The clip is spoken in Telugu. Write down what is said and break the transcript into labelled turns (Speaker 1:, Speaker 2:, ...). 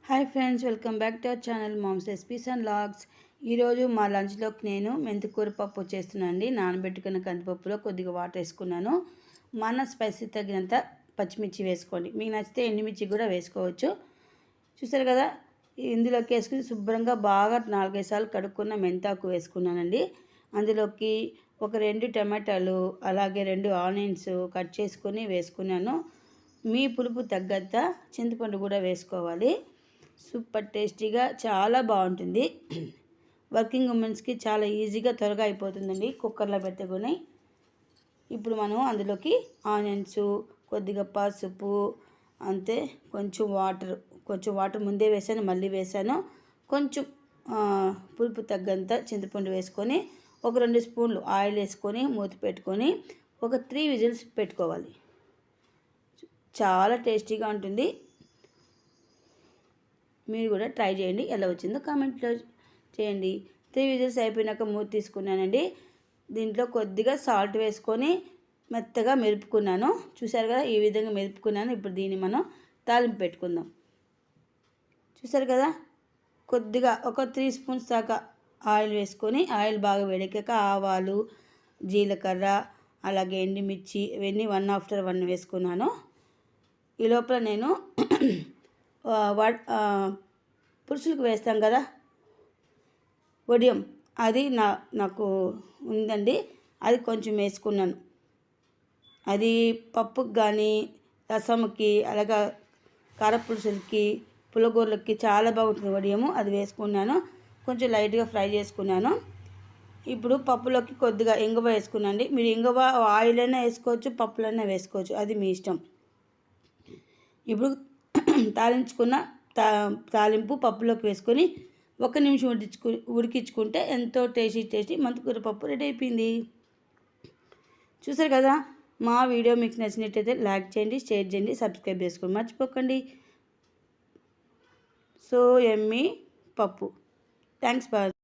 Speaker 1: Hi friends, welcome back to our channel moms recipes and vlogs. ఈరోజు మా లంచ్లోకి నేను మెంతికూర పప్పు చేస్తున్నానండి. నానబెట్టుకున్న కందిపప్పులో కొద్దిగా వాటర్ వేసుకున్నాను. మన స్పైసీ తగినంత పచ్చిమిర్చి వేసుకోండి. మీకు నచ్చితే ఎండుమిర్చి కూడా వేసుకోవచ్చు. చూసారు కదా, ఇందులోకి వేసుకుని శుభ్రంగా బాగా 4-5 సార్లు కడుక్కున్న మెంతాకు వేసుకున్నానండి. అందులోకి ఒక 2 టమాటాలు, అలాగే 2 ఆనియన్స్ కట్ చేసుకొని వేసుకున్నాను. మీ పులుపు తగ్గంత చింతపండు కూడా వేసుకోవాలి. సూపర్ టేస్టీగా చాలా బాగుంటుంది. వర్కింగ్ ఉమెన్స్కి చాలా ఈజీగా త్వరగా అయిపోతుందండి కుక్కర్లో పెట్టుకొని. ఇప్పుడు మనం అందులోకి ఆనియన్స్, కొద్దిగా పసుపు, అంతే కొంచెం వాటర్ ముందే వేసాను, మళ్ళీ వేసాను. కొంచెం పులుపు తగ్గంత చింతపండు వేసుకొని ఒక 2 స్పూన్లు ఆయిల్ వేసుకొని మూత పెట్టుకొని ఒక 3 విజిల్స్ పెట్టుకోవాలి. చాలా టేస్టీగా ఉంటుంది. మీరు కూడా ట్రై చేయండి. ఎలా వచ్చిందో కామెంట్లో చేయండి. 3 విజిల్స్ అయిపోయినాక మూత తీసుకున్నానండి. దీంట్లో కొద్దిగా సాల్ట్ వేసుకొని మెత్తగా మెరుపుకున్నాను. చూసారు కదా, ఈ విధంగా మెరుపుకున్నాను. ఇప్పుడు దీన్ని మనం తాలింపు పెట్టుకుందాం. చూసారు కదా, కొద్దిగా ఒక 3 స్పూన్స్ దాకా ఆయిల్ వేసుకొని ఆయిల్ బాగా వేడెక్కాక ఆవాలు, జీలకర్ర, అలాగే ఎండుమిర్చి ఇవన్నీ 1 ఆఫ్టర్ 1 వేసుకున్నాను. ఈ లోపల నేను పులుసులకు వేస్తాం కదా వడియం, అది నాకు ఉందండి. అది కొంచెం వేసుకున్నాను. అది పప్పుకి కానీ రసంకి, అలాగే కారపులుసులకి, పుల్లగూరలకి చాలా బాగుంటుంది వడియము. అది వేసుకున్నాను. కొంచెం లైట్గా ఫ్రై చేసుకున్నాను. ఇప్పుడు పప్పులోకి కొద్దిగా ఇంగువ వేసుకున్నాండి. మీరు ఇంగువ ఆయిల్ అయినా వేసుకోవచ్చు, పప్పులైనా వేసుకోవచ్చు, అది మీ ఇష్టం. ఇప్పుడు తాలించుకున్న తాలింపు పప్పులోకి వేసుకొని 1 నిమిషం ఉడికించుకుంటే ఎంతో టేస్టీ మెంతికూర పప్పు రెడీ అయిపోయింది. చూసారు కదా, మా వీడియో మీకు నచ్చినట్టయితే లైక్ చేయండి, షేర్ చేయండి, సబ్స్క్రైబ్ చేసుకోండి మర్చిపోకండి. So yummy pappu. Thanks bye.